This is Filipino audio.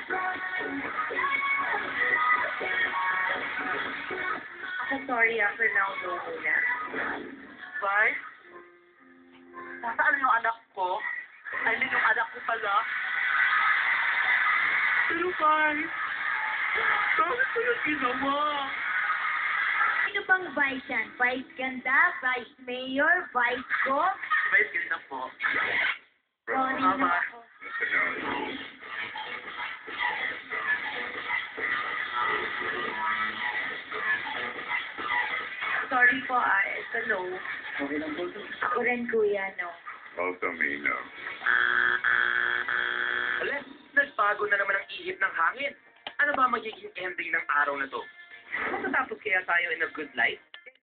Ako sorry for now, no muna. Bye? Nasaan yung anak ko? I mean, yung anak ko pala. Pero bye? Bakit ko yung ginawa? Sino bang vice yan? Vice ganda? Vice mayor? Vice ko? Bye, ganda po. Sorry Mama. na ako. Sorry po, ito no. Okay lang po. Ako rin kuya, no. Also me, no. Alas, nagbago na naman ang ihip ng hangin. Ano ba magiging ending ng araw na to? Matatapos kaya tayo in a good light?